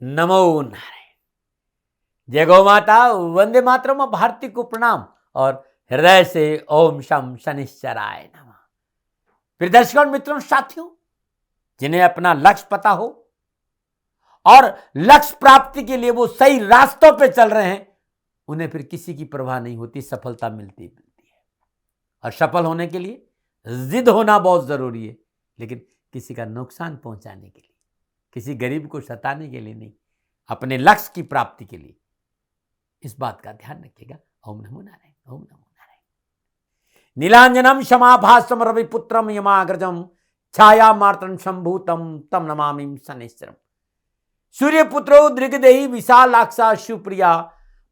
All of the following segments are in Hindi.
नमो नारायण। जय गौ माता, वंदे मातरम, भारती को प्रणाम और हृदय से ओम शम शनिश्चराय नमः। प्रिय दर्शकों, मित्रों, साथियों, जिन्हें अपना लक्ष्य पता हो और लक्ष्य प्राप्ति के लिए वो सही रास्तों पे चल रहे हैं, उन्हें फिर किसी की परवाह नहीं होती, सफलता मिलती है। और सफल होने के लिए जिद होना बहुत जरूरी है, लेकिन किसी का नुकसान पहुंचाने के लिए, किसी गरीब को सताने के लिए नहीं, अपने लक्ष्य की प्राप्ति के लिए। इस बात का ध्यान रखिएगा। ओम नमो नारायण, ओम नमो नारायण। नीलांजनम क्षमाभासम रविपुत्रम यमाग्रजम छाया मार्तन संभूतम तम नमामि शनिश्चरम। सूर्यपुत्रो दृगदेही विशालाक्षा शिवप्रिया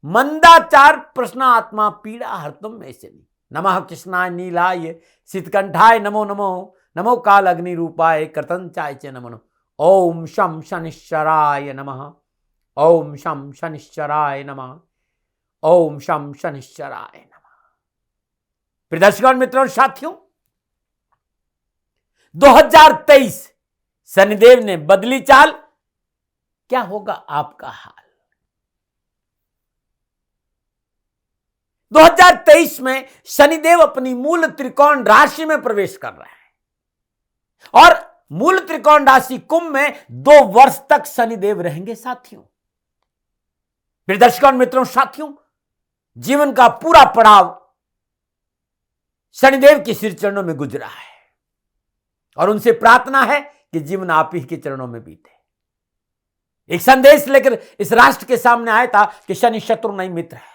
मंदाचार प्रश्न आत्मा पीड़ा हरतुम में से नमः कृष्णाय नीलाय शीतकंठाय नमो नमो नमो काल अग्नि रूपाय कृतंचाय च नमो नमः। ओम शम शनिश्चराय नमः, ओम शम शनिश्चराय नमः, ओम शम शनिश्चराय नमः। प्रिय दर्शकों, मित्रों, साथियों, 2023 शनिदेव ने बदली चाल। क्या होगा आपका हाल? 2023 में शनिदेव अपनी मूल त्रिकोण राशि में प्रवेश कर रहे हैं और मूल त्रिकोण राशि कुंभ में 2 वर्ष तक शनिदेव रहेंगे। साथियों, प्रिय दर्शकों, मित्रों, साथियों, जीवन का पूरा पड़ाव शनिदेव के श्री चरणों में गुजरा है और उनसे प्रार्थना है कि जीवन आप ही के चरणों में बीते। एक संदेश लेकर इस राष्ट्र के सामने आया था कि शनि शत्रु नहीं मित्र है।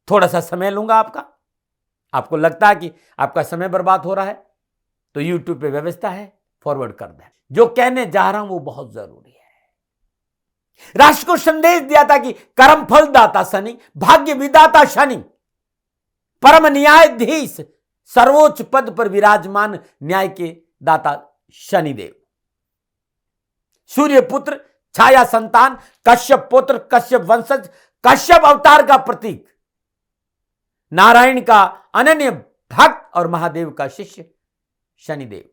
थोड़ा सा समय लूंगा आपका। आपको लगता है कि आपका समय बर्बाद हो रहा है तो YouTube पे व्यवस्था है, फॉरवर्ड कर दें। जो कहने जा रहा हूं वो बहुत जरूरी है। राष्ट्र को संदेश दिया था कि कर्म फल दाता शनि, भाग्य विदाता शनि, परम न्यायाधीश, सर्वोच्च पद पर विराजमान न्याय के दाता शनिदेव, सूर्य पुत्र, छाया संतान, कश्यप पुत्र, कश्यप वंशज, कश्यप अवतार का प्रतीक, नारायण का अनन्य भक्त और महादेव का शिष्य शनिदेव।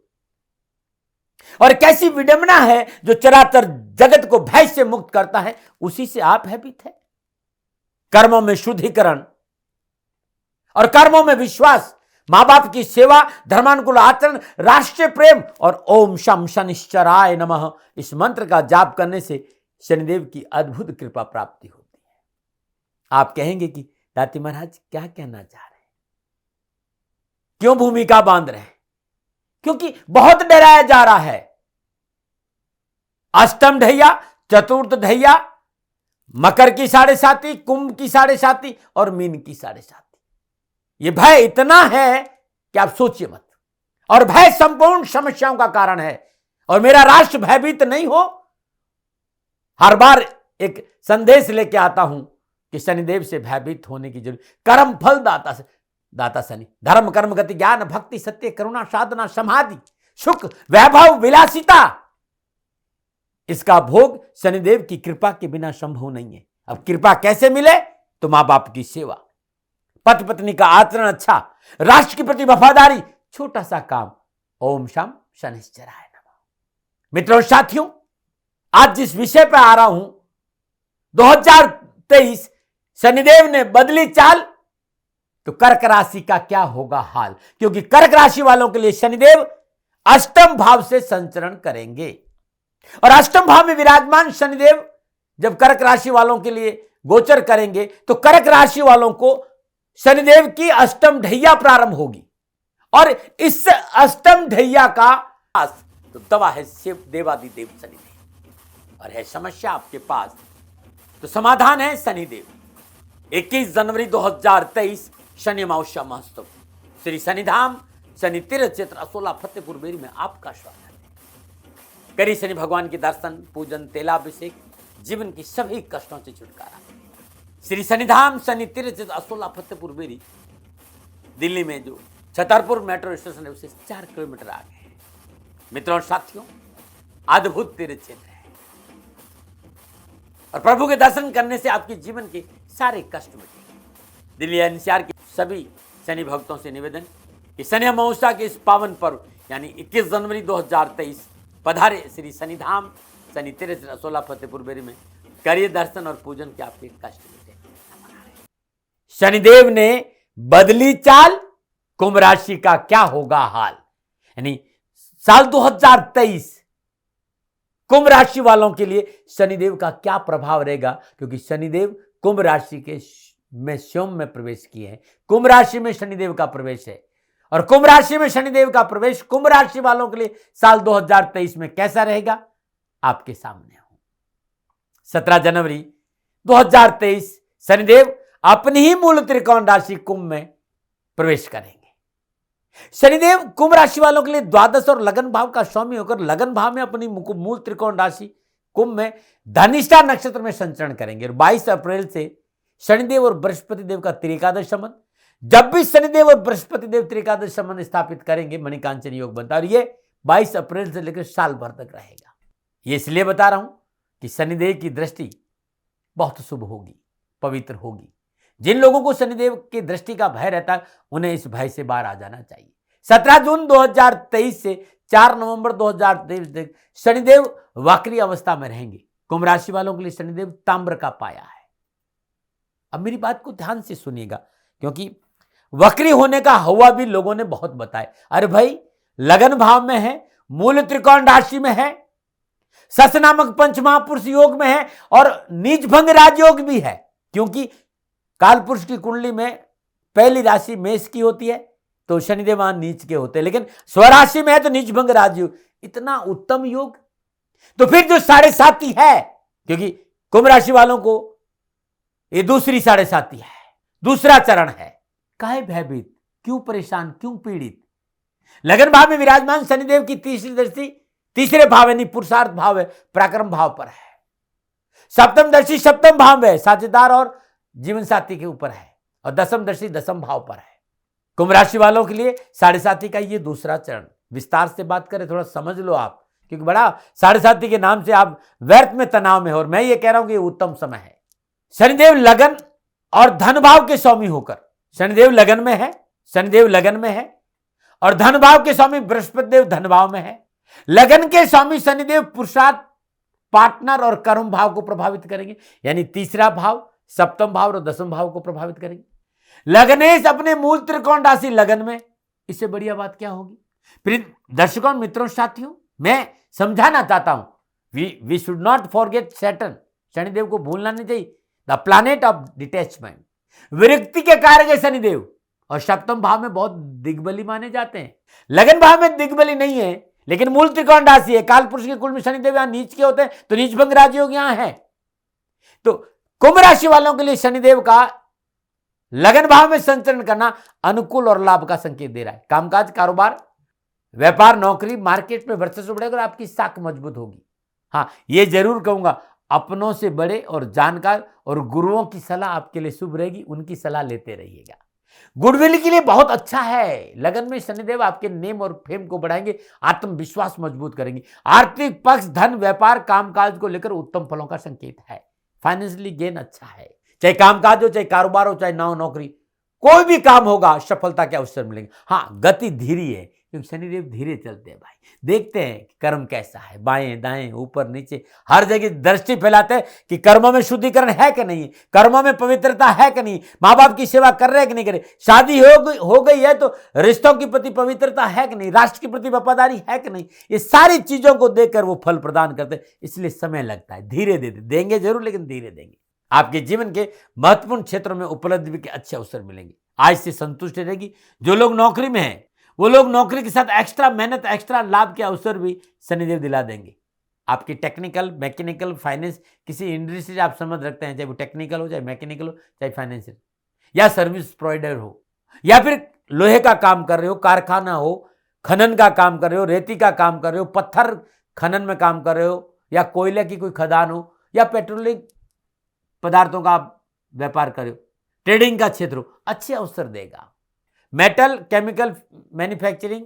और कैसी विडंबना है जो चराचर जगत को भय से मुक्त करता है, उसी से आप भयभीत है। कर्मों में शुद्धिकरण और कर्मों में विश्वास, मां बाप की सेवा, धर्मानुकूल आचरण, राष्ट्रीय प्रेम और ओम शम शनिश्चराय नमः, इस मंत्र का जाप करने से शनिदेव की अद्भुत कृपा प्राप्ति होती है। आप कहेंगे कि दाती महाराज क्या कहना चाह रहे हैं, क्यों भूमिका बांध रहे हैं? क्योंकि बहुत डराया जा रहा है। अष्टम ढैया, चतुर्थ ढैया, मकर की 7.5, कुंभ की 7.5 और मीन की 7.5। यह भय इतना है कि आप सोचिए मत। और भय संपूर्ण समस्याओं का कारण है। और मेरा राष्ट्र भयभीत नहीं हो, हर बार एक संदेश लेके आता हूं कि शनिदेव से भयभीत होने की जरूरत। कर्म फल दाता शनि, धर्म कर्म गति ज्ञान भक्ति सत्य करुणा साधना समाधि सुख वैभव विलासिता, इसका भोग शनिदेव की कृपा के बिना संभव नहीं है। अब कृपा कैसे मिले? तो मां बाप की सेवा, पति पत्नी का आचरण अच्छा, राष्ट्र के प्रति वफादारी, छोटा सा काम। ओम शम शनिश्चराय नमः। मित्रों, साथियों, आज जिस विषय पर आ रहा हूं, 2023 शनिदेव ने बदली चाल, तो कर्क राशि का क्या होगा हाल? क्योंकि कर्क राशि वालों के लिए शनिदेव अष्टम भाव से संचरण करेंगे और अष्टम भाव में विराजमान शनिदेव जब कर्क राशि वालों के लिए गोचर करेंगे तो कर्क राशि वालों को शनिदेव की अष्टम ढैया प्रारंभ होगी। और इस अष्टम ढैया का तो दवा है शिव देवादिदेव शनिदेव, और है समस्या आपके पास तो समाधान है शनिदेव। 21 जनवरी 2023 शनि अमावस्या महोत्सव, श्री शनिधाम शनि तीर्थ क्षेत्र असोला फतेहपुर बेरी में आपका स्वागत है। करी शनि भगवान के दर्शन, पूजन, तेलाभिषेक, जीवन की सभी कष्टों से छुटकारा। श्री शनिधाम शनि तीर्थ क्षेत्र असोला फतेहपुर बेरी, दिल्ली में जो छतरपुर मेट्रो स्टेशन है उससे 4 किलोमीटर आगे। मित्रों, साथियों, अद्भुत तीर्थ क्षेत्र है और प्रभु के दर्शन करने से आपके जीवन के सारे कष्ट मिटेंगे। दिल्ली एनसीआर के सभी शनि भक्तों से निवेदन कि शनि अमावस्या के इस पावन पर्व यानी 21 जनवरी 2023 पधारे श्री शनिधाम शनि 13-16 फतेहपुर बेरी में करिए दर्शन और पूजन के आपके कष्ट मिटे। शनिदेव ने बदली चाल, कुंभ राशि का क्या होगा हाल। यानी साल 2023 कुंभ राशि वालों के लिए शनिदेव का क्या प्रभाव रहेगा, क्योंकि शनिदेव कुंभ राशि के में सोम में प्रवेश किए हैं। कुंभ राशि में शनिदेव का प्रवेश है और कुंभ राशि में शनिदेव का प्रवेश कुंभ राशि वालों के लिए साल 2023 में कैसा रहेगा आपके सामने हो। 17 जनवरी 2023 शनिदेव अपनी ही मूल त्रिकोण राशि कुंभ में प्रवेश करेंगे। शनिदेव कुंभ राशि वालों के लिए द्वादश और लगन भाव का स्वामी होकर लगन भाव में अपनी मूल त्रिकोण राशि कुंभ में धनिष्ठा नक्षत्र में संचरण करेंगे और 22 अप्रैल से शनिदेव और बृहस्पति देव का त्रिकादश संबंध, जब भी शनिदेव और बृहस्पति देव त्रिकादश संबंध स्थापित करेंगे मणिकांचन योग बनता है और ये 22 अप्रैल से लेकर साल भर तक रहेगा। ये इसलिए बता रहा हूं कि शनिदेव की दृष्टि बहुत शुभ होगी, पवित्र होगी। जिन लोगों को शनिदेव की दृष्टि का भय रहता है उन्हें इस भय से बाहर आ जाना चाहिए। 17 जून 2023 से 4 नवंबर 2023 तक शनिदेव वक्री अवस्था में रहेंगे। कुंभ राशि वालों के लिए शनिदेव ताम्र का पाया है। अब मेरी बात को ध्यान से सुनिएगा, क्योंकि वक्री होने का हवा भी लोगों ने बहुत बताया। अरे भाई, लगन भाव में है, मूल त्रिकोण राशि में है, सस नामक पंचमहापुरुष योग में है और नीच भंग राजयोग भी है। क्योंकि कालपुरुष की कुंडली में पहली राशि मेष की होती है तो शनिदेव वहां नीच के होते हैं, लेकिन स्वराशि में है तो नीच भंग राजयोग। इतना उत्तम योग। तो फिर जो 7.5 है, क्योंकि कुंभ राशि वालों को ये दूसरी 7.5 है, दूसरा चरण है। काहे भयभीत, क्यों परेशान, क्यों पीड़ित। लगन भाव में विराजमान शनिदेव की तीसरी दृष्टि तीसरे भाव यानी पुरुषार्थ भाव है, पराक्रम भाव पर है। सप्तम दृष्टि सप्तम भाव है, साझेदार और जीवन साथी के ऊपर है और दसम दृष्टि दसम भाव पर है। कुंभ राशि वालों के लिए 7.5 का ये दूसरा चरण। विस्तार से बात करें, थोड़ा समझ लो आप, क्योंकि बड़ा 7.5 के नाम से आप व्यर्थ में तनाव में हो और मैं ये कह रहा हूं कि ये उत्तम समय है। शनिदेव लगन और धन भाव के स्वामी होकर, शनिदेव लगन में है, शनिदेव लगन में है और धन भाव के स्वामी बृहस्पति देव धन भाव में है। लगन के स्वामी शनिदेव पुरुषार्थ, पार्टनर और कर्म भाव को प्रभावित करेंगे, यानी तीसरा भाव, सप्तम भाव और दसम भाव को प्रभावित करेंगे। लगनेश अपने मूल त्रिकोण राशि लगन में, इससे बढ़िया बात क्या होगी। फिर दर्शकों, मित्रों, साथियों, मैं समझाना चाहता हूं, we should not forget Saturn. Shanidev को भूलना नहीं चाहिए, द प्लैनेट ऑफ डिटैचमेंट, विरक्ति के कारक है शनिदेव और सप्तम भाव में बहुत दिग्बली माने जाते हैं। लगन भाव में दिग्बली नहीं है, लेकिन मूल त्रिकोण राशि है। कालपुरुष के कुल में शनिदेव यहां नीच के होते हैं तो नीच भंग राजयोग यहां है। तो कुंभ राशि वालों के लिए शनिदेव का लगन भाव में संचरण करना अनुकूल और लाभ का संकेत दे रहा है। कामकाज, कारोबार, व्यापार, नौकरी, मार्केट में वर्चस्व बढ़ेगा और आपकी साख मजबूत होगी। हाँ, ये जरूर कहूंगा, अपनों से बड़े और जानकार और गुरुओं की सलाह आपके लिए शुभ रहेगी, उनकी सलाह लेते रहिएगा। गुडविल के लिए बहुत अच्छा है। लगन में शनिदेव आपके नेम और फेम को बढ़ाएंगे, आत्मविश्वास मजबूत करेंगे। आर्थिक पक्ष, धन, व्यापार, कामकाज को लेकर उत्तम फलों का संकेत है। फाइनेंशियली गेन अच्छा है, चाहे कामकाज हो, चाहे कारोबार हो, चाहे नौकरी, कोई भी काम होगा सफलता के अवसर मिलेंगे। हाँ, गति धीरे है क्योंकि शनिदेव धीरे चलते हैं भाई। देखते हैं कि कर्म कैसा है, बाएं दाएं ऊपर नीचे हर जगह दृष्टि फैलाते हैं कि कर्मों में शुद्धिकरण है कि नहीं, कर्मों में पवित्रता है कि नहीं, माँ बाप की सेवा कर रहे हैं कि नहीं करे, शादी हो गई है तो रिश्तों के प्रति पवित्रता है कि नहीं, राष्ट्र के प्रति वफादारी है कि नहीं। ये सारी चीजों को देखकर वो फल प्रदान करते हैं। इसलिए समय लगता है, धीरे देंगे जरूर, लेकिन धीरे देंगे। आपके जीवन के महत्वपूर्ण क्षेत्रों में उपलब्धि के अच्छे अवसर मिलेंगे। आज से संतुष्ट रहेगी। जो लोग नौकरी में हैं वो लोग नौकरी के साथ एक्स्ट्रा मेहनत, एक्स्ट्रा लाभ के अवसर भी शनिदेव दिला देंगे। आपकी टेक्निकल, मैकेनिकल, फाइनेंस, किसी इंडस्ट्री से आप समझ रखते हैं, चाहे वो टेक्निकल हो, चाहे मैकेनिकल हो, चाहे फाइनेंशियल या सर्विस प्रोवाइडर हो, या फिर लोहे का काम कर रहे हो, कारखाना हो, खनन का काम कर रहे हो, रेती का काम कर रहे हो, पत्थर खनन में काम कर रहे हो, या कोयले की कोई खदान हो, या पेट्रोलियम पदार्थों का व्यापार कर रहे हो, ट्रेडिंग का क्षेत्र हो, अच्छे अवसर देगा। मेटल, केमिकल, मैन्युफैक्चरिंग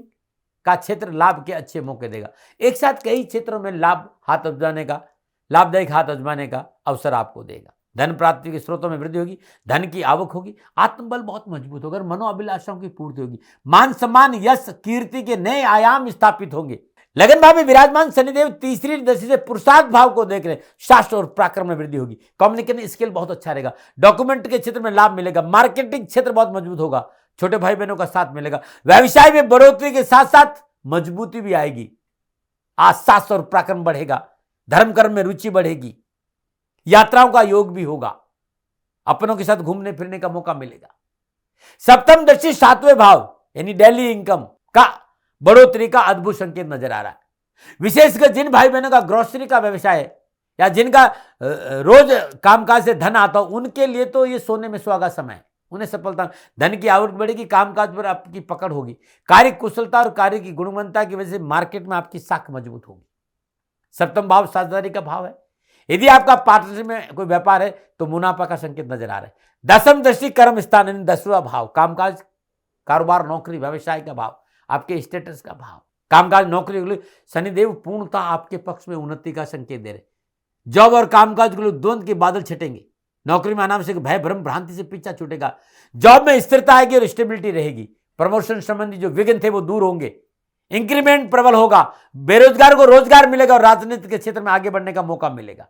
का क्षेत्र लाभ के अच्छे मौके देगा। एक साथ कई क्षेत्रों में लाभदायक हाथ आजमाने का अवसर आपको देगा। धन प्राप्ति के स्रोतों में वृद्धि होगी, धन की आवक होगी, आत्मबल बहुत मजबूत होगा, मनोअभिलाषाओं की पूर्ति होगी, मान सम्मान, यश, कीर्ति के नए आयाम स्थापित होंगे। लगन भाव में विराजमान शनिदेव तीसरी दृष्टि से पुरुषार्थ भाव को देख रहे हैं, शास्त्र और पराक्रम में वृद्धि होगी। कम्युनिकेशन स्किल बहुत अच्छा रहेगा। डॉक्यूमेंट के क्षेत्र में लाभ मिलेगा। मार्केटिंग क्षेत्र बहुत मजबूत होगा। छोटे भाई बहनों का साथ मिलेगा। व्यवसाय में बढ़ोतरी के साथ साथ मजबूती भी आएगी। आज शास्त्र और पराक्रम बढ़ेगा। धर्म कर्म में रुचि बढ़ेगी। यात्राओं का योग भी होगा। अपनों के साथ घूमने फिरने का मौका मिलेगा। सप्तम दृष्टि सातवें भाव यानी डेली इनकम का बढ़ोतरी का अद्भुत संकेत नजर आ रहा है। विशेषकर जिन भाई बहनों का ग्रोसरी का व्यवसाय है या जिनका रोज कामकाज से धन आता हो, उनके लिए तो ये सोने में सुहागा समय है। उन्हें सफलता, धन की आवक बढ़ेगी। कामकाज पर आपकी पकड़ होगी। कार्य कुशलता और कार्य की गुणवत्ता की वजह से मार्केट में आपकी साख मजबूत होगी। सप्तम भाव साझेदारी का भाव है। यदि आपका पार्टनरशिप में कोई व्यापार है तो मुनाफा का संकेत नजर आ रहा है। दसम दृष्टि कर्म स्थान यानी 10वां भाव, कामकाज, कारोबार, नौकरी, व्यवसाय का भाव, आपके स्टेटस का भाव, कामकाज, नौकरी, शनिदेव पूर्णतः आपके पक्ष में उन्नति का संकेत दे रहे। जॉब और कामकाज के लिए द्वंद्व के बादल छटेंगे। नौकरी में अनावश्यक भय भ्रम भ्रांति से पीछा छूटेगा। जॉब में स्थिरता आएगी और स्टेबिलिटी रहेगी। प्रमोशन संबंधी जो विघ्न थे वो दूर होंगे। इंक्रीमेंट प्रबल होगा। बेरोजगार को रोजगार मिलेगा और राजनीति के क्षेत्र में आगे बढ़ने का मौका मिलेगा।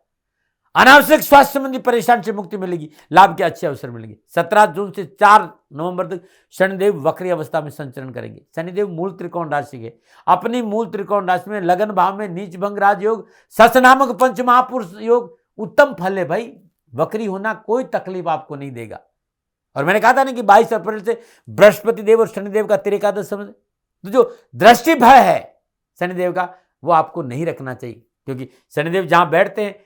अनावश्यक स्वास्थ्य संबंधी परेशानी से मुक्ति मिलेगी। लाभ के अच्छे अवसर मिलेंगे। 17 जून से 4 नवंबर तक शनिदेव वक्री अवस्था में संचरण करेंगे। शनिदेव मूल त्रिकोण राशि के अपनी मूल त्रिकोण राशि में लगन भाव में नीच भंग राजयोग, सस नामक पंच महापुरुष योग उत्तम फल है। भाई वक्री होना कोई तकलीफ आपको नहीं देगा। और मैंने कहा था ना कि 22 अप्रैल से बृहस्पति देव और शनिदेव का त्रिकादश समझ, तो जो दृष्टि भय है शनिदेव का वो आपको नहीं रखना चाहिए, क्योंकि शनिदेव जहां बैठते हैं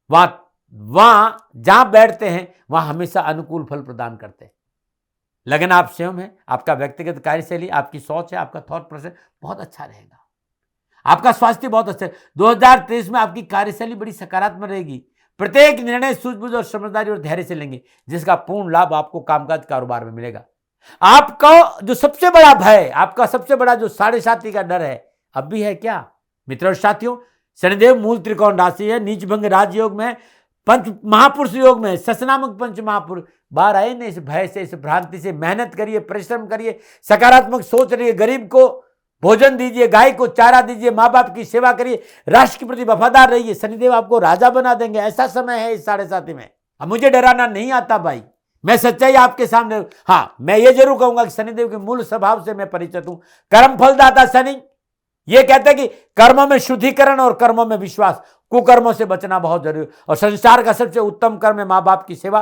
वहां जहां बैठते हैं वहां हमेशा अनुकूल फल प्रदान करते हैं। लगन आप स्वयं है, आपका व्यक्तिगत कार्यशैली, आपकी सोच है, आपका थॉट प्रोसेस बहुत अच्छा रहेगा। आपका स्वास्थ्य बहुत अच्छा है। 2023 में आपकी कार्यशैली बड़ी सकारात्मक रहेगी। प्रत्येक निर्णय सूझबूझ और समझदारी और धैर्य से लेंगे, जिसका पूर्ण लाभ आपको कामकाज कारोबार में मिलेगा। आपका जो सबसे बड़ा भय, आपका सबसे बड़ा जो 7.5 का डर है, अब भी है क्या मित्रों और साथियों? शनिदेव मूल त्रिकोण राशि है, नीच भंग राजयोग में, पंच महापुरुष योग में, ससनामक पंच महापुरुष। बाहर आए ना इस भय से, इस भ्रांति से। मेहनत करिए, परिश्रम करिए, सकारात्मक सोच रहिए, गरीब को भोजन दीजिए, गाय को चारा दीजिए, माँ बाप की सेवा करिए, राष्ट्र के प्रति वफादार रहिए। शनिदेव आपको राजा बना देंगे। ऐसा समय है इस 7.5 में। अब मुझे डराना नहीं आता भाई, मैं सच्चाई आपके सामने। हाँ, मैं ये जरूर कहूंगा कि शनिदेव के मूल स्वभाव से मैं परिचित हूं। कर्म फलदाता शनि ये कहते हैं कि कर्मों में शुद्धिकरण और कर्मों में विश्वास, कुकर्मों से बचना बहुत जरूरी। और संसार का सबसे उत्तम कर्म है माँ बाप की सेवा,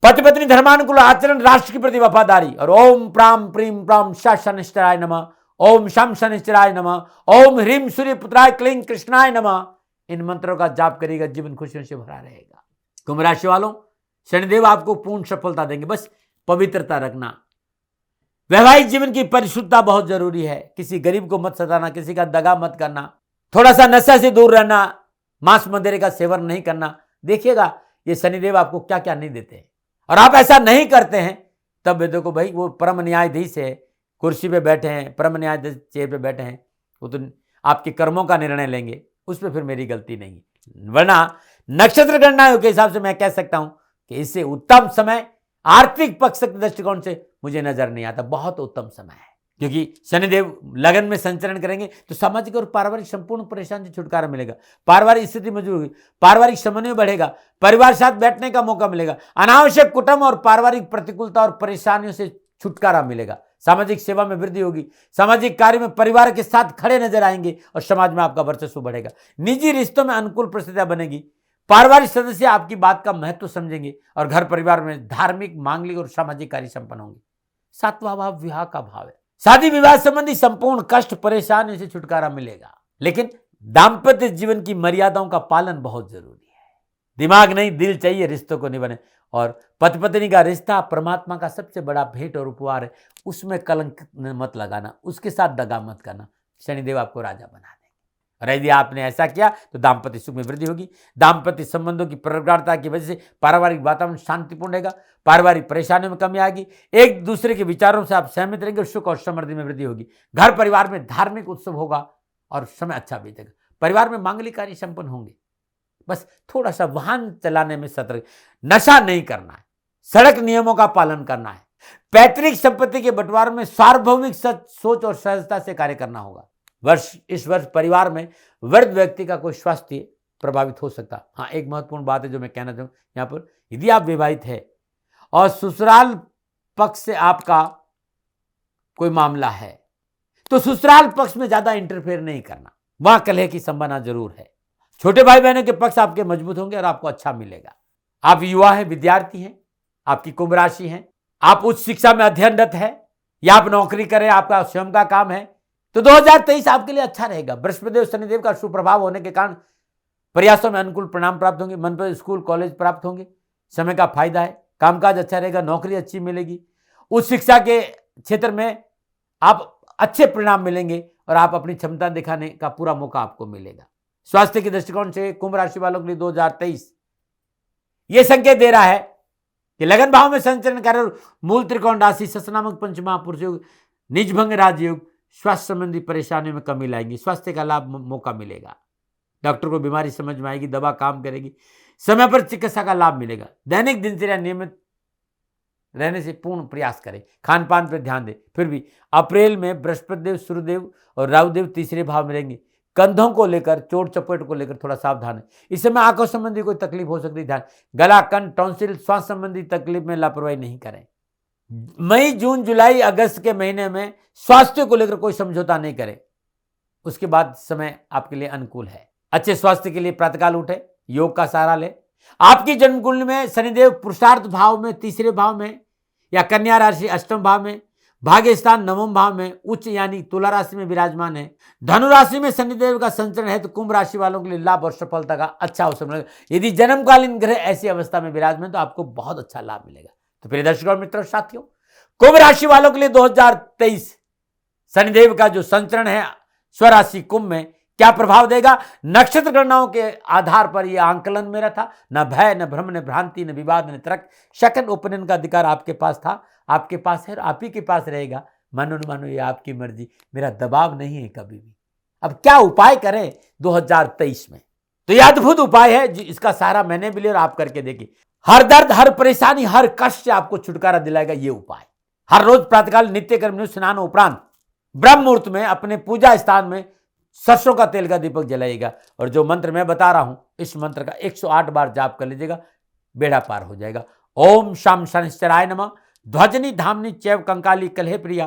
पति पत्नी धर्मानुकूल आचरण, राष्ट्र के प्रति वफादारी। और ओम प्राम प्रीम प्राम शनिश्चराय नमः, ओम शम शनिश्चराय नमः, ओम ह्रीम सूर्य पुत्राय क्लीं कृष्णाय नमः। इन मंत्रों का जाप करिएगा, जीवन खुशियों से भरा रहेगा। कुंभ राशि वालों, शनिदेव आपको पूर्ण सफलता देंगे। बस पवित्रता रखना। वैवाहिक जीवन की परिशुद्धता बहुत जरूरी है। किसी गरीब को मत सताना, किसी का दगा मत करना, थोड़ा सा नशा से दूर रहना, मांस मदिरे का सेवन नहीं करना। देखिएगा ये शनिदेव आपको क्या क्या नहीं देते हैं, और आप ऐसा नहीं करते हैं तब ये देखो भाई, वो परम न्यायाधीश है, कुर्सी पे बैठे हैं, परम न्यायाधीश चेयर पे बैठे हैं, वो तो आपके कर्मों का निर्णय लेंगे, उस पर फिर मेरी गलती नहीं है। वरना नक्षत्र गणना के हिसाब से मैं कह सकता हूं कि इससे उत्तम समय आर्थिक पक्ष के दृष्टिकोण से मुझे नजर नहीं आता। बहुत उत्तम समय है, क्योंकि शनिदेव लगन में संचरण करेंगे तो सामाजिक और पारिवारिक संपूर्ण परेशानी से छुटकारा मिलेगा। पारिवारिक स्थिति मजबूत होगी, पारिवारिक समन्वय बढ़ेगा, परिवार साथ बैठने का मौका मिलेगा, अनावश्यक कुटुंब और पारिवारिक प्रतिकूलता और परेशानियों से छुटकारा मिलेगा, सामाजिक सेवा में वृद्धि होगी, सामाजिक कार्य में परिवार के साथ खड़े नजर आएंगे और समाज में आपका वर्चस्व बढ़ेगा। निजी रिश्तों में अनुकूल परिस्थितियां बनेगी, पारिवारिक सदस्य आपकी बात का महत्व समझेंगे और घर परिवार में धार्मिक, मांगलिक और सामाजिक कार्य संपन्न होंगे। 7वां भाव विवाह का भाव है। शादी विवाह संबंधी संपूर्ण कष्ट परेशानी से छुटकारा मिलेगा, लेकिन दाम्पत्य जीवन की मर्यादाओं का पालन बहुत जरूरी है। दिमाग नहीं दिल चाहिए रिश्तों को निभाने। और पति पत्नी का रिश्ता परमात्मा का सबसे बड़ा भेंट और उपहार है, उसमें कलंक मत लगाना, उसके साथ दगा मत करना। शनिदेव आपको राजा बना देंगे, और यदि आपने ऐसा किया तो दाम्पत्य सुख में वृद्धि होगी। दाम्पत्य संबंधों की प्रगाढ़ता की वजह से पारिवारिक वातावरण शांतिपूर्ण रहेगा, पारिवारिक परेशानियों में कमी आएगी, एक दूसरे के विचारों से आप सहमत रहेंगे और सुख और समृद्धि में वृद्धि होगी। घर परिवार में धार्मिक उत्सव होगा और समय अच्छा बीतेगा। परिवार में मांगलिक कार्य संपन्न होंगे। बस थोड़ा सा वाहन चलाने में सतर्क, नशा नहीं करना है, सड़क नियमों का पालन करना है, पैतृक संपत्ति के बंटवारे में सार्वभौमिक सोच और सहजता से कार्य करना होगा। इस वर्ष परिवार में वृद्ध व्यक्ति का कोई स्वास्थ्य प्रभावित हो सकता। हाँ, एक महत्वपूर्ण बात है जो मैं कहना चाहूँ यहाँ पर, यदि आप विवाहित है और ससुराल पक्ष से आपका कोई मामला है तो ससुराल पक्ष में ज्यादा इंटरफेयर नहीं करना, वहां कलह की संभावना जरूर है। छोटे भाई बहनों के पक्ष आपके मजबूत होंगे और आपको अच्छा मिलेगा। आप युवा हैं, विद्यार्थी हैं, आपकी कुंभ राशि है, आप उच्च शिक्षा में अध्ययनरत है या आप नौकरी करें, आपका स्वयं का काम है, तो 2023 आपके लिए अच्छा रहेगा। बृहस्पति और शनिदेव का सुप्रभाव होने के कारण प्रयासों में अनुकूल परिणाम प्राप्त होंगे, मन पर स्कूल कॉलेज प्राप्त होंगे, समय का फायदा है, कामकाज अच्छा रहेगा, नौकरी अच्छी मिलेगी, उच्च शिक्षा के क्षेत्र में आप अच्छे परिणाम मिलेंगे और आप अपनी क्षमता दिखाने का पूरा मौका आपको मिलेगा। स्वास्थ्य के दृष्टिकोण से कुंभ राशि वालों के लिए 2023 यह संकेत दे रहा है कि लगन भाव में संचरण कर मूल त्रिकोण राशि ससनामक पंचमहापुरुष योग, निज भंग राजयोग स्वास्थ्य संबंधी परेशानियों में कमी लाएंगी, स्वास्थ्य का लाभ मौका मिलेगा, डॉक्टर को बीमारी समझ में आएगी, दवा काम करेगी, समय पर चिकित्सा का लाभ मिलेगा। दैनिक दिनचर्या नियमित रहने से पूर्ण प्रयास करें, खान पान पर ध्यान दें। फिर भी अप्रैल में बृहस्पति देव, सूर्यदेव और राहुदेव तीसरे भाव में रहेंगे। कंधों को लेकर, चोट चपेट को लेकर थोड़ा सावधान है। इस समय आंखों संबंधी कोई तकलीफ हो सकती है, ध्यान। गला, कंठ, टॉन्सिल, श्वास संबंधी तकलीफ में लापरवाही नहीं करें। मई, जून, जुलाई, अगस्त के महीने में स्वास्थ्य को लेकर कोई समझौता नहीं करें, उसके बाद समय आपके लिए अनुकूल है। अच्छे स्वास्थ्य के लिए प्रातःकाल उठे, योग का सहारा ले। आपकी जन्म कुंडली में शनिदेव पुरुषार्थ भाव में तीसरे भाव में या कन्या राशि अष्टम भाव में, भाग्य स्थान नवम भाव में उच्च यानी तुला राशि में विराजमान है। धनु राशि में शनिदेव का संचरण है तो कुंभ राशि वालों के लिए लाभ और सफलता का अच्छा अवसर मिलेगा। यदि जन्मकालीन ग्रह ऐसी अवस्था में विराजमान तो आपको बहुत अच्छा लाभ मिलेगा। तो प्रिय दर्शकों और मित्रों साथियों, कुंभ राशि वालों के लिए 2023 शनिदेव का जो संचरण है स्वराशि कुंभ में क्या प्रभाव देगा, नक्षत्र गणनाओं के आधार पर यह आंकलन मेरा था। न भय, न भ्रम, न भ्रांति, न विवाद, न तर्क, सेकंड ओपिनियन का अधिकार आपके पास था, आपके पास है और आप ही के पास रहेगा। मानो न मानो ये आपकी मर्जी, मेरा दबाव नहीं है कभी भी। अब क्या उपाय करें 2023 में, तो यह अद्भुत उपाय है, इसका सहारा मैंने भी लिया और आप करके देखिए। हर दर्द, हर परेशानी, हर कष्ट से आपको छुटकारा दिलाएगा ये उपाय। हर रोज प्रातःकाल नित्य कर्म स्नान उपरांत ब्रह्म मुहूर्त में अपने पूजा स्थान में सरसों का तेल का दीपक जलाइएगा और जो मंत्र मैं बता रहा हूं इस मंत्र का 108 बार जाप कर लीजिएगा, बेड़ा पार हो जाएगा। ओम शम शनिश्चराय नमः। ध्वजनी धामनी चैव कंकाली कलह प्रिया,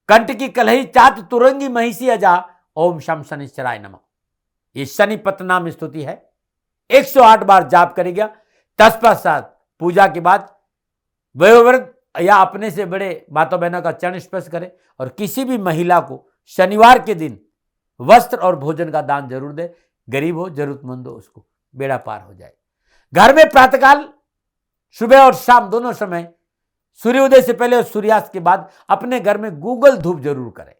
कंटकी कलही चात तुरंगी महिषी अजा, ओम शम शनिश्चराय नमः। ये शनि पतनाम स्तुति है, 108 बार जाप करेगा। तत्पश्चात पूजा के बाद वयोवृद्ध या अपने से बड़े माता बहनों का चरण स्पर्श करें और किसी भी महिला को शनिवार के दिन वस्त्र और भोजन का दान जरूर दे। गरीब हो, जरूरतमंद हो, उसको बेड़ा पार हो जाए। घर में प्रातःकाल सुबह और शाम दोनों समय सूर्योदय से पहले और सूर्यास्त के बाद अपने घर में गूगल धूप जरूर करें।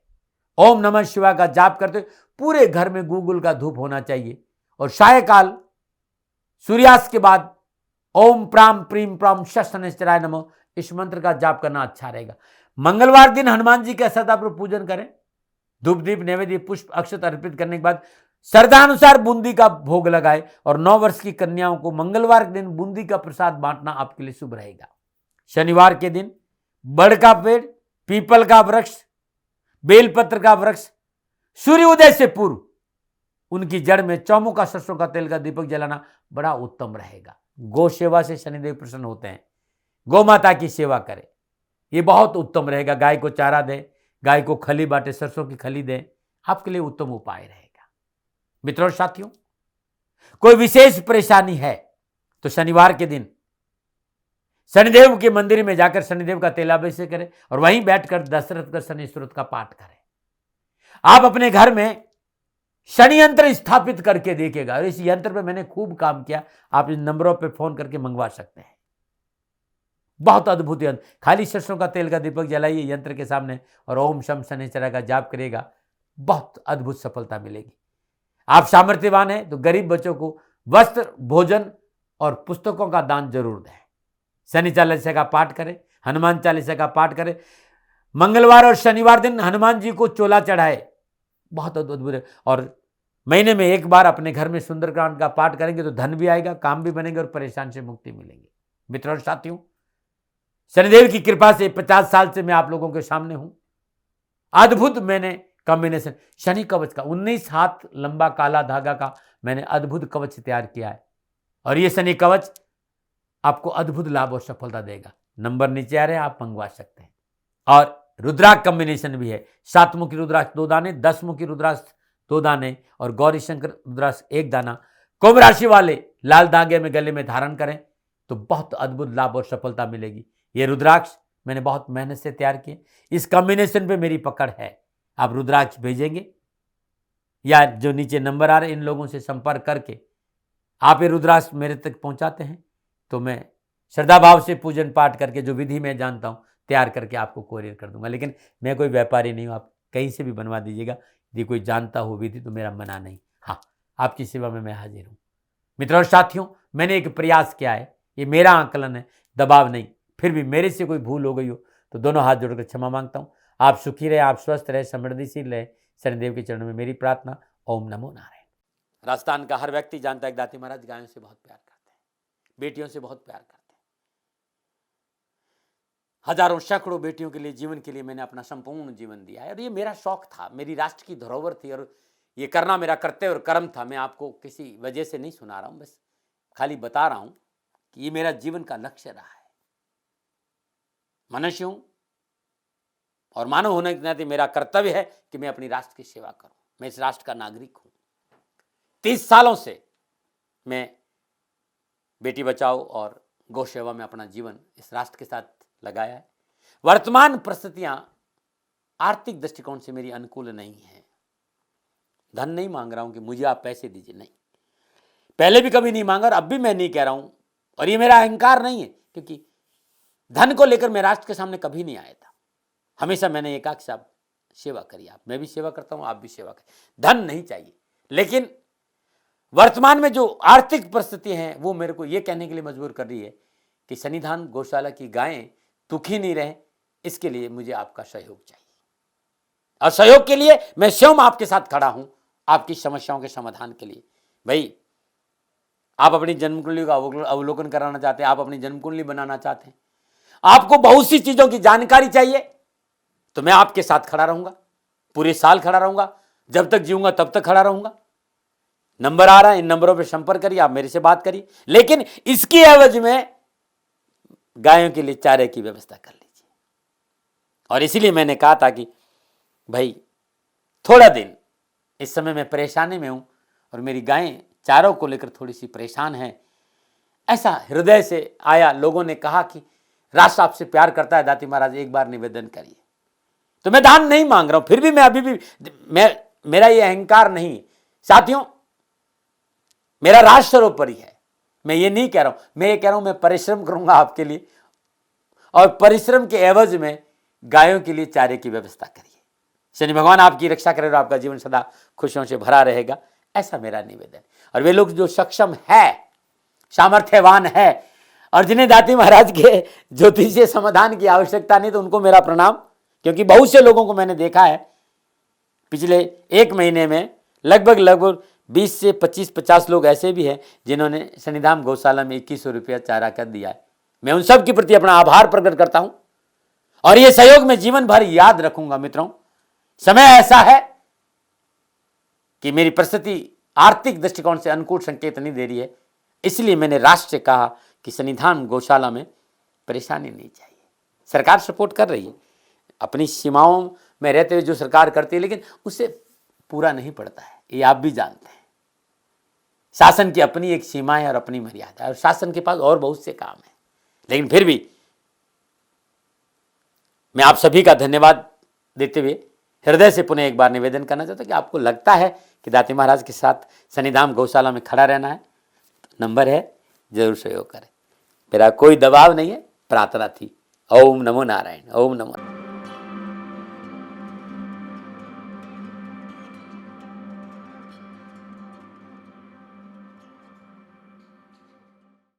ओम नमः शिवाय का जाप करते पूरे घर में गूगल का धूप होना चाहिए और सायकाल सूर्यास्त के बाद ओम प्राम प्रीम प्राम शनिश्चराय नमः इस मंत्र का जाप करना अच्छा रहेगा। मंगलवार दिन हनुमान जी के श्रद्धापूर्वक पूजन करें। धूप दीप नैवेद्य पुष्प अक्षत अर्पित करने के बाद श्रद्धानुसार बूंदी का भोग लगाए और 9 वर्ष की कन्याओं को मंगलवार के दिन बूंदी का प्रसाद बांटना आपके लिए शुभ रहेगा। शनिवार के दिन बड़ का पेड़, पीपल का वृक्ष, बेलपत्र का वृक्ष सूर्योदय से पूर्व उनकी जड़ में चौमुखा सरसों का तेल का दीपक जलाना बड़ा उत्तम रहेगा। गौ सेवा से शनिदेव प्रसन्न होते हैं। गौ माता की सेवा करें, ये बहुत उत्तम रहेगा। गाय को चारा दें, गाय को खली बांटे, सरसों की खली दें, आपके लिए उत्तम उपाय रहेगा। मित्रों साथियों, कोई विशेष परेशानी है तो शनिवार के दिन शनिदेव के मंदिर में जाकर शनिदेव का तेलाभिषेक करें और वहीं बैठकर दशरथ का शनि स्तोत्र का पाठ करें। आप अपने घर में शनि यंत्र स्थापित करके देखिएगा और इस यंत्र पे मैंने खूब काम किया। आप इन नंबरों पे फोन करके मंगवा सकते हैं। बहुत अद्भुत यंत्र, खाली सरसों का तेल का दीपक जलाइए यंत्र के सामने और ओम शम शनिश्चराय का जाप करेगा, बहुत अद्भुत सफलता मिलेगी। आप सामर्थ्यवान हैं तो गरीब बच्चों को वस्त्र, भोजन और पुस्तकों का दान जरूर दें। शनि चालीसा का पाठ करें, हनुमान चालीसा का पाठ करें। मंगलवार और शनिवार दिन हनुमान जी को चोला चढ़ाए, बहुत अद्भुत है। और महीने में एक बार अपने घर में सुंदरकांड का पाठ करेंगे तो धन भी आएगा, काम भी बनेंगे और परेशान से मुक्ति मिलेगी। मित्रों साथियों, शनिदेव की कृपा से 50 साल से मैं आप लोगों के सामने हूं। अद्भुत मैंने कॉम्बिनेशन शनि कवच का 19 हाथ लंबा काला धागा का मैंने अद्भुत कवच तैयार किया है और ये शनि कवच आपको अद्भुत लाभ और सफलता देगा। नंबर नीचे आ रहे हैं, आप मंगवा सकते हैं। और रुद्राक्ष कॉम्बिनेशन भी है, 7 मुखी रुद्राक्ष 2 दाने, 10 मुखी रुद्राक्ष 2 दाने और गौरी शंकर रुद्राक्ष 1 दाना कुंभ राशि वाले लाल धागे में गले में धारण करें तो बहुत अद्भुत लाभ और सफलता मिलेगी। ये रुद्राक्ष मैंने बहुत मेहनत से तैयार किए, इस कॉम्बिनेशन पे मेरी पकड़ है। आप रुद्राक्ष भेजेंगे या जो नीचे नंबर आ रहे इन लोगों से संपर्क करके आप ये रुद्राक्ष मेरे तक पहुंचाते हैं तो मैं श्रद्धा भाव से पूजन पाठ करके जो विधि मैं जानता हूं तैयार करके आपको कोरियर कर दूंगा। लेकिन मैं कोई व्यापारी नहीं हूं, आप कहीं से भी बनवा दीजिएगा, यदि कोई जानता हो विधि तो मेरा मना नहीं। हाँ, आपकी सेवा में मैं हाजिर हूं। मित्रों और साथियों, मैंने एक प्रयास किया है, ये मेरा आकलन है, दबाव नहीं। फिर भी मेरे से कोई भूल हो गई हो तो दोनों हाथ जोड़कर क्षमा मांगता हूं। आप सुखी रहे, आप स्वस्थ रहे, समृद्धिशील रहे, शनिदेव के चरणों में मेरी प्रार्थना। ओम नमो नारायण। राजस्थान का हर व्यक्ति जानता है कि दाती महाराज गायों से बहुत प्यार करते हैं, बेटियों से बहुत प्यार करते हैं। हजारों सैकड़ों बेटियों के लिए, जीवन के लिए मैंने अपना संपूर्ण जीवन दिया है और ये मेरा शौक था, मेरी राष्ट्र की धरोहर थी और ये करना मेरा कर्तव्य और कर्म था। मैं आपको किसी वजह से नहीं सुना रहा हूं, बस खाली बता रहा हूं कि ये मेरा जीवन का लक्ष्य रहा है। मनुष्य हूं और मानव होने के नाते मेरा कर्तव्य है कि मैं अपनी राष्ट्र की सेवा करूं। मैं इस राष्ट्र का नागरिक हूं। 30 सालों से मैं बेटी बचाओ और गौ सेवा में अपना जीवन इस राष्ट्र के साथ लगाया है। वर्तमान परिस्थितियां आर्थिक दृष्टिकोण से मेरी अनुकूल नहीं है। धन नहीं मांग रहा हूं कि मुझे आप पैसे दीजिए, नहीं, पहले भी कभी नहीं मांगा और अब भी मैं नहीं कह रहा हूं। और ये मेरा अहंकार नहीं है, क्योंकि धन को लेकर मैं राष्ट्र के सामने कभी नहीं आया था। हमेशा मैंने ये कहा कि साहब सेवा करिए, आप, मैं भी सेवा करता हूं, आप भी सेवा करिए, धन नहीं चाहिए। लेकिन वर्तमान में जो आर्थिक परिस्थिति है वो मेरे को ये कहने के लिए मजबूर कर रही है कि सन्निधान गौशाला की गायें दुखी नहीं रहे, इसके लिए मुझे आपका सहयोग चाहिए। और सहयोग के लिए मैं स्वयं आपके साथ खड़ा हूं, आपकी समस्याओं के समाधान के लिए। भाई, आप अपनी जन्म कुंडली का अवलोकन कराना चाहते हैं, आप अपनी जन्म कुंडली बनाना चाहते हैं, आपको बहुत सी चीजों की जानकारी चाहिए, तो मैं आपके साथ खड़ा रहूंगा, पूरे साल खड़ा रहूंगा, जब तक जीऊंगा तब तक खड़ा रहूंगा। नंबर आ रहा है, इन नंबरों पर संपर्क करिए, आप मेरे से बात करिए, लेकिन इसकी एवज में गायों के लिए चारे की व्यवस्था कर लीजिए। और इसीलिए मैंने कहा था कि भाई थोड़ा दिन, इस समय मैं परेशानी में हूं और मेरी गायें चारों को लेकर थोड़ी सी परेशान हैं। ऐसा हृदय से आया, लोगों ने कहा कि राष्ट्र आपसे प्यार करता है दाती महाराज, एक बार निवेदन करिए। तो मैं दान नहीं मांग रहा हूं, फिर भी मैं अभी भी मेरा ये अहंकार नहीं। साथियों, मेरा राष्ट्र सर्वोपरि है। मैं ये नहीं कह रहा हूं, मैं ये कह रहा हूं मैं परिश्रम करूंगा आपके लिए, और परिश्रम के एवज में गायों के लिए चारे की व्यवस्था करिए। शनि भगवान आपकी रक्षा करे और आपका जीवन सदा खुशियों से भरा रहेगा, ऐसा मेरा निवेदन। और वे लोग जो सक्षम है, सामर्थ्यवान है और जिन्हें दाती महाराज के ज्योतिषीय समाधान की आवश्यकता नहीं, तो उनको मेरा प्रणाम। क्योंकि बहुत से लोगों को मैंने देखा है पिछले 1 महीने में, लगभग 20 से 25-50 लोग ऐसे भी हैं जिन्होंने शनिधाम गौशाला में 2100 रुपया चारा कर दिया है। मैं उन सब के प्रति अपना आभार प्रकट करता हूं और ये सहयोग मैं जीवन भर याद रखूंगा। मित्रों, समय ऐसा है कि मेरी परिस्थिति आर्थिक दृष्टिकोण से अनुकूल संकेत नहीं दे रही है, इसलिए मैंने राष्ट्र से कहा कि सन्निधान गौशाला में परेशानी नहीं चाहिए। सरकार सपोर्ट कर रही है, अपनी सीमाओं में रहते हुए जो सरकार करती है, लेकिन उससे पूरा नहीं पड़ता है, ये आप भी जानते हैं। शासन की अपनी एक सीमा है और अपनी मर्यादा है, और शासन के पास और बहुत से काम है। लेकिन फिर भी मैं आप सभी का धन्यवाद देते हुए हृदय से पुनः एक बार निवेदन करना चाहता हूं कि आपको लगता है कि दाती महाराज के साथ सन्निधाम गौशाला में खड़ा रहना है, तो नंबर है, जरूर सहयोग करें। मेरा कोई दबाव नहीं है, प्रार्थना थी। ओम नमो नारायण। ओम नमो नारायण।